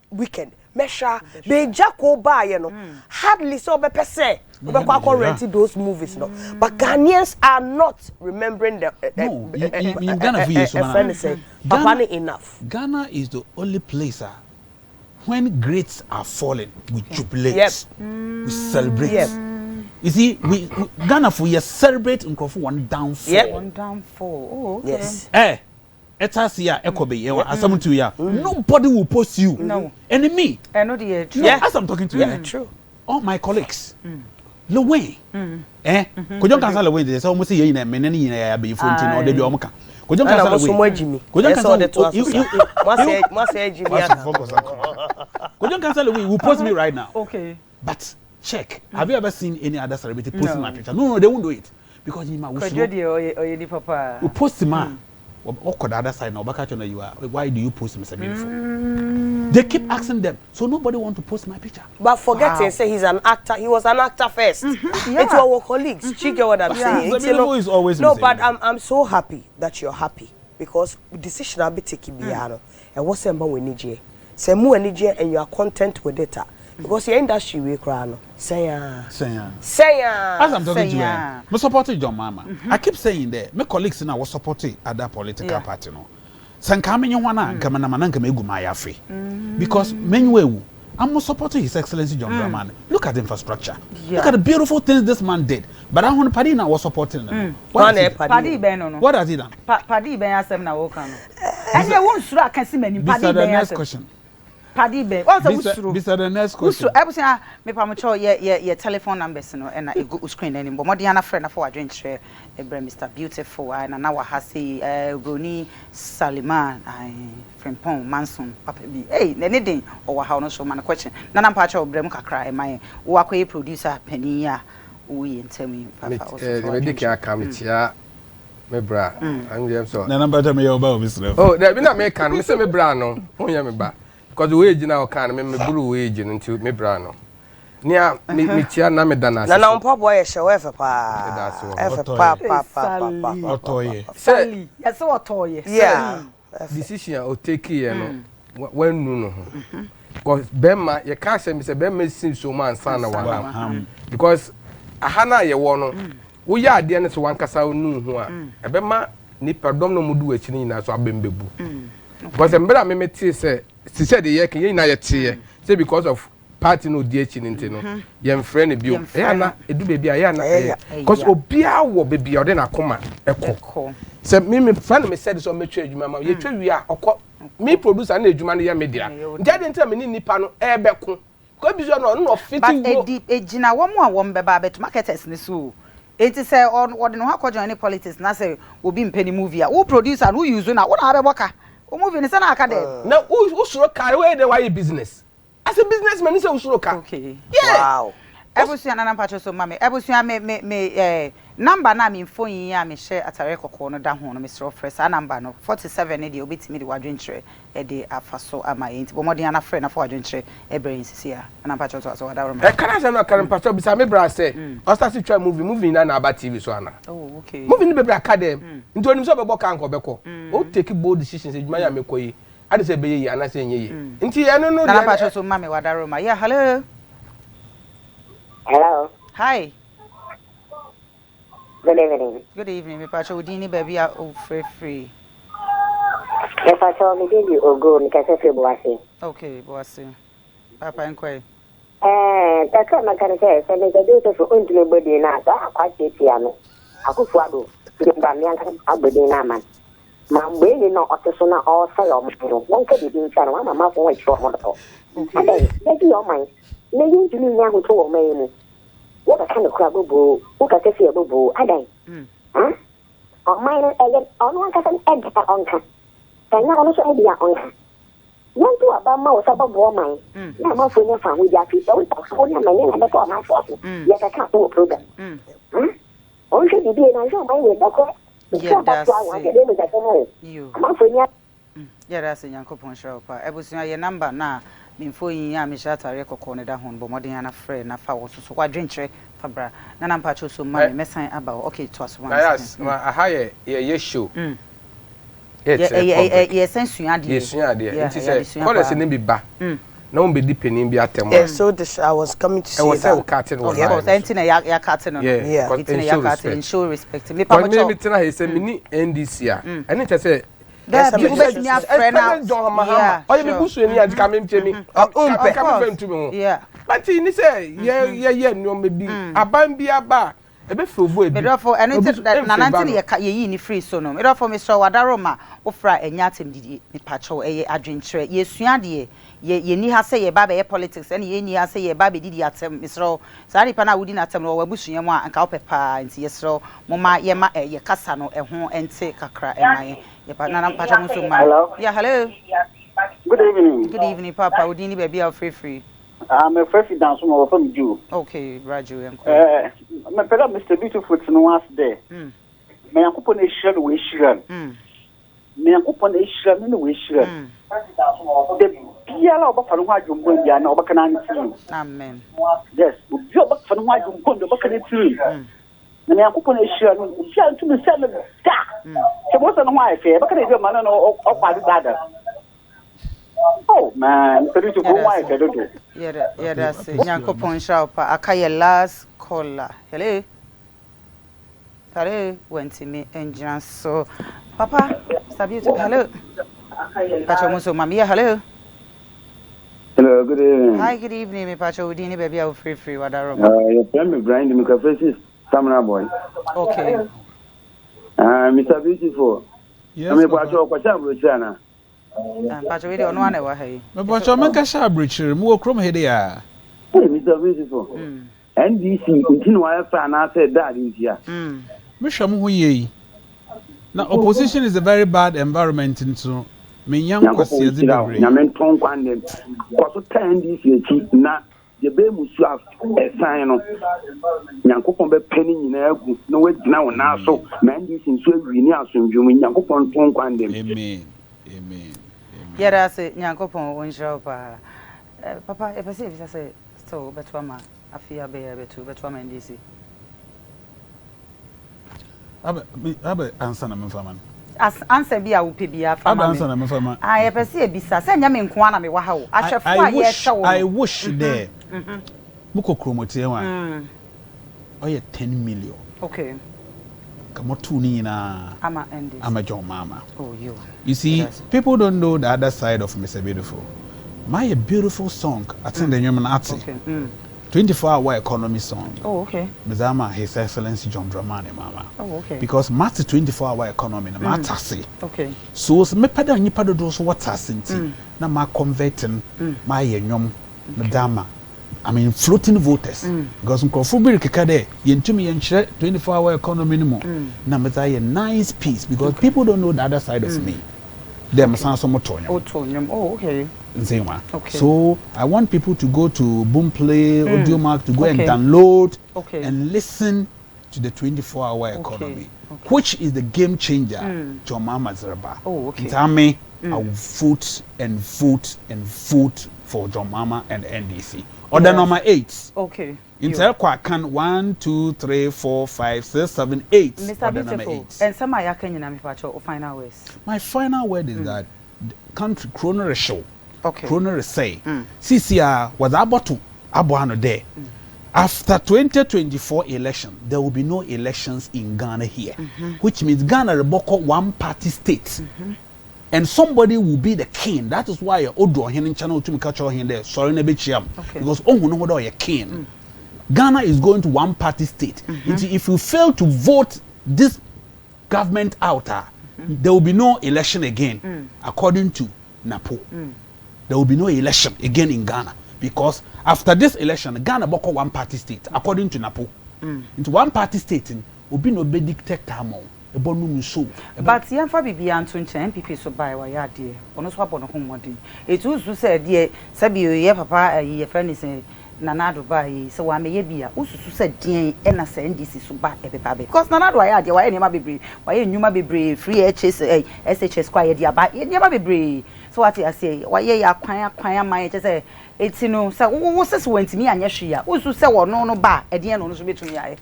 weekend mesha be Jacko buy you know hardly so be per se we be renting those movies no but Ghanaians are not remembering the in Ghana for years Papa enough. Ghana is the only place when greats are falling we jubilate we celebrate you see we Ghana for years celebrate for one downfall one downfall yes Etasia ekobe yewa asam to ya nobody will post you enemy no the true as I'm talking to you true all my colleagues Lewe kojon kansa lewe dey say almost say na menene yin ya be fonti na ode bi omuka kojon kansa lewe kojon kansa lewe will post me right now but check have you ever seen any other celebrity posting my picture no they won't do it because you ma will post ma the other side now you are why do you post Mr. Beautiful they keep asking them so nobody want to post my picture but forgetting say he's an actor he was an actor first it's our colleagues she get what I'm saying is always no but I'm so happy that you're happy because the decision I'll be taking and what's about we need you say more energy and you are content with it because the industry we cry no say as I'm talking to you me supporting John Mama I keep saying that my colleagues now was supporting other political party no sanka menye wana nka na mananka megu ma yafe because menwe I'm supporting His Excellency John Dramani. Look at the infrastructure. Look at the beautiful things this man did. But I want Paddy now was supporting him. What has he done? Paddy Ben asem na woka no. And you won't sure can see many Paddy Ben next question. Paddy Ben. What's the next question? Everything me pamocho your telephone numbers no and I go screen anymore. More than a friend for a drink share Mr. Beautiful and now I hasi Roni Saliman Frimpong Manson Papa B. Hey, anything or how no so man question. Nana Pacho Brem Kakra my Wakwe producer Penia we tell me the come here me bra I'm them so. Nana Pacho me oba obisro. Oh, there be na me can me say me bra no. Onya me ba. Because the wage now can me blue wage into me bra no. Nia me tia na me dana. Na na mpa boy show efe pa. Efe pa. Otoye. Sally. Yes so otoye. Yeah. Decision o take here no. When no. Because Bema you can't say me say Bema seems so man sana wana. Because ahana ye wo no. Wo ya ade ne so wankasa nu hu a. Bema ni pardon no mudu achi ni na so abembebu. Because mbera me meti say she said the year can you na ye tie. Say because of party no die achi nti no. Ye friend bio. E na edu baby a na because obia wo baby o de na koma ekọ. Say me friend me said so metwa adwuma ma ye twa wi a okọ me producer na adwuma no ye media. Ntia de ntia me ni nipa no e beko. Ko bi so no fitting wo. But ejina wo mo a wo mbeba beto marketers ni so. Enti say on wo de no akọ join politics na say obi mpani movie a wo producer who use na wo na abeboka. O movie ni say na aka dem. Na who suro car wey dey why business. As a businessman, you say usuro car. Okay. Yeah. Wow. Ebusia na nampacho so mame. Ebusia me number na me phone yin ya me share atare kokko no da ho no me sro fresh a number no 47 ne de obetimi de wadwenkyere e de afaso ama yenti bo modern ana frɛ na fa wadwenkyere e brain sisi a nampacho so wada ro ma. Kana se no kana pacho bisa me bra say o start to try movie na aba TV so ana. Oh okay. Movie ni be bra academy. Nti onim so be bo kan ko be ko. O take bold decisions ejuma ya me koyi. Ade se be yi ana se nye yi. Nti eno no na nampacho so mame wada ro ma. Yeah, hello. Hello. Hi. Good evening. Good evening, me pacho udini baby a free. Me pacho me dey ogo me kase fe boase. Okay, boase. Papa enquire. Taka makane se me dey to so onto me body na ta kwache tia me. Akufu ado. Mba me anka agbede na man. Ma mgbe ni no oteso na o sa yo mo. Won ka di ncha no mama fo wa chwo mo to. Okay. Dey your mind. Me yin tumi nya go to wo mai mu. What kind of crab bobo? Who can say a bobo? Adai. Huh? On mine again, on one can egg on her. And now also idea on her. One to about mouse above woman. Now, more for your family, your people, for your money, and for my force. Yet I can't do a program. Huh? Or should you be in a show by your doctor? Yeah, that's you. I'm for you. Yeah, that's a young couple show. I was your number now. Before you me shata reko kone da hon bo modern ana frɛ na fa wo so wadwenkyere fa bra na na mpacho so ma me mesan aba okay to us one yes ma aha ye show ye sensua de ye sua de nti say call us ne bi ba na on be depending bi atem yeah so this I was coming to say that I was cutting one yeah because anything ya cutting no yeah anything ya cutting show respect me pa mo me tena he say me ni NDC a ene che say yes, you bet me a friend out. Yeah. Oh, you be busu ni adi come to me. Come to me. Yeah. But he say, yeah, no maybe. Aban bi aba. E be frovo e bi. Me therefore, anything that na nanti ye ni free so no. Me therefore me so wadaro ma ofra enyatem didi me pacho eye adwenkyere. Ye sua de ye ni ha say ye ba be politics and ye ni ha say ye ba be didi atem. Me so sa nipa na wudi na atem no wabusuye mu a anka opepa nti ye so mo ma ye ma ye kasa no ho ente kakra e ma ye. Hello. Yeah, hello. Good evening. Good evening, Papa. Udini baby are free. I'm a president from you. Okay, Raju. My brother Mr. Beautiful to know us there. Me akupon e shira we shira. Me akupon e shira me we shira. The biala obafa no adwumbo bia na obaka na nti. Amen. Yes, obi obafa no adwumbo ndo obaka na nti. Na me akupon e shira no bia ntu me sel da. Se mo so no wa efe obaka na bi ma no okwadu bada. Oh man, so to go why I don't do. Yeah, that's it. Nyankopon shaupa akaye last caller. Hello. Hello, went to me engine so Papa, Sabiu. Hello. Pacho Muso Mamia, hello. Hello, good evening. Hi, good evening, me Pacho Udini baby I free wadaro. Your friend Brian the Microfaces Samana boy. Okay. Mr. Beautiful. Yes. I mean Pacho Kwasha Pacho we don't want to hey. Me pacho man ka sha bridge mu okrom he de ya. Hey, Mr. Beautiful. NDC intinu wa fa na say that is here. Me hwam ho ye. Na opposition is a very bad environment into me yan kwase de bebre. Nyamen ton kwande. Kwaso ta NDC echi na ye be musu esan no. Nyankopon be pani nyina agu na wagina wo na so na NDC nso awi ni asomdwom Nyankopon ton kwande. Amen. Amen. Yeah, that's it. Nyankopon wonshira pa. Papa, if I say so betwa ma afia be betu betwa ma NDC. Abe answer na mfama. As answer bi a wo pe bia fa ma. Abe answer na mfama. Ah, if I say bisa say nya me nko ana me wa ha wo. Ahwefo a ye hwe wo. I wish there. Muko kromotie wa. Oye 10 million. Okay. Kamotu ni na Ama NDC. Ama John Mama. Oh, you see, people don't know the other side of Mr. Beautiful. My beautiful song, attend the human art. Okay. 24-hour economy song. Oh, okay. Mzama, His Excellency John Dramani Mama. Oh, okay. Because master 24-hour economy, na matase. Okay. So me pada ni pada do so what asinti. Na ma converting my yenyom madama. I mean floating voters. Because nkrofo bi keka de yentumi yenkyere 24-hour economy no mo. Na meza ye nice piece because people don't know the other side of me. them sans motonyo. Oh, okay. Okay. So I want people to go to Boomplay, Audiomark to go and download and listen to the 24-hour economy, which is the game changer to Mama Zerba. Oh, okay. Tame, I will vote and vote and vote for John Mama and NDC. Order number 8. Okay. In Telquacan 1, 2, 3, 4, 5, 6, 7, 8. Mr. Beautiful. And some are yakin final words. My final word is that the country chrono show. Okay. Chrono say. CCR was about to Abuano there. After 2024 election, there will be no elections in Ghana here, which means Ghana Reboko one-party state, and somebody will be the king. That is why Odo Hen channel to culture here there. Sorry, because oh no, what are king? Ghana is going to one-party state. If you fail to vote this government out, there will be no election again, according to NAPO. There will be no election again in Ghana. Because after this election, Ghana boko one party state, according to NAPO. Into one party state, will be no be dictator more. But Yanfa Bibi Anton MPP so by why dear, on a swap on a home one. It was who said, dear, Sabi, ye papa, ye friend is Nanado by, so I may be a who said, dear, and I say NDC so bad every baby. Because Nanado, I dear, why any may be, why you may be free SHS quiet, dear, but it never be brave. So what I say, why ye are quiet, my just say. It's so what's this went to me and Yashia? Who's say no bar at the end on the between me?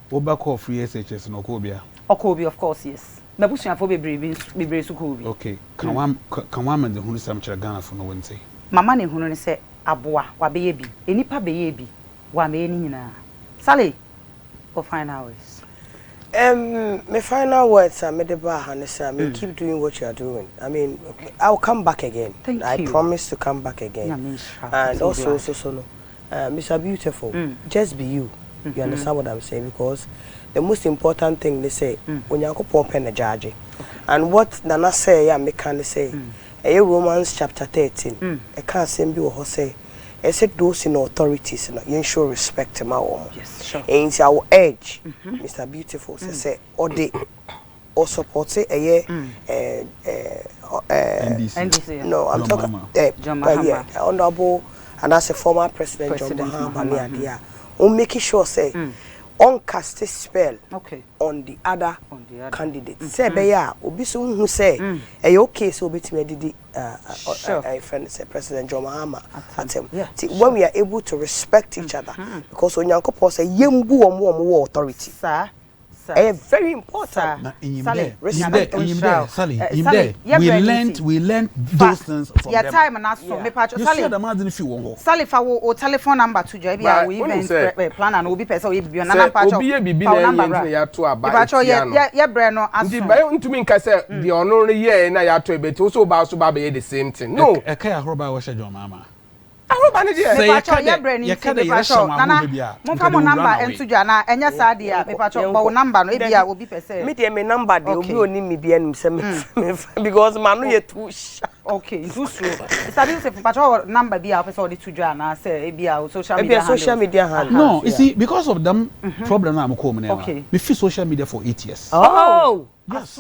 Obako free SHS no Kobia. Okobi, of course, yes. Nabusha for be brave Sukubi. Okay. Can one and the Hunisam Ghana for no one say? My money who say Abua, wa baby, any pa baby, wa me nina. Sally, for 5 hours. My final words are Medeba and keep doing what you are doing. I mean, I'll come back again. Thank you. I promise to come back again. And also, Mr. Beautiful, just be you. You understand what I'm saying? Because the most important thing they say, when you go pump and judge. And what Nana say, I can say, Romans chapter 13, I can't send you or say. I said those in authorities, you ensure respect to my woman. Yes, sure. And it's our edge, Mr. Beautiful, say, or they or support say NDC. No, I'm talking honorable and as a former president John Mahama, making sure say on cast a spell on the other candidates. Say beya obi so hu say e okay so betime didi friend say President John Mahama atem. When we are able to respect each other, because Onyankopon say yembu omo authority. Sir. Very important. Respect. We learned those things from them. Time and ask for me patch. Sally for telephone number to join we even plan and obi person we be on patch. Obi bibi na ya to aba. Patch ye bre no aso. Ndi bayo ntumi nka say the ono ye na ya to ebeti so ba so ba be the same thing. No. E kai ahoroba wo hye John Mama. Aroba ne dia. Ye bre ni patch. Nana mo fa mo number entu dwa na enya sa dia me patch bo number no e bia obi person. Me dia me number de obi oni me bia nim say because man no ye too sharp. Okay, too slow. Sabi say patch number bia person dey to dwa na say e bia social media. Social media handle. No, you see, because of them problem na am come now. Me fit social media for 8 years. Oh, yes.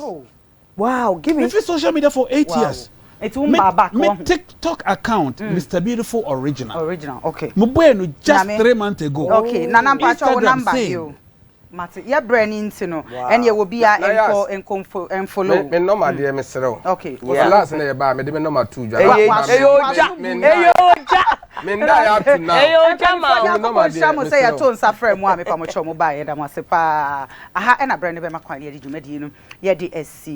Wow, give me. Me fit social media for 8 years. It won't back. My TikTok account, Mr. Beautiful Original. Okay. Mubwenu just 3 months ago. Okay. Nana pacho number you. Mati, ya branding no. And you will be and follow. Me number dear Mr. Okay. Was last na ba me de number 2 Me nda ya up to now. Jama. No shamo say ya to nsa frame mo me pa mo chomo ba ye da mo se pa. Aha e na brand be makwan ye di dwumadi no. Ye di SC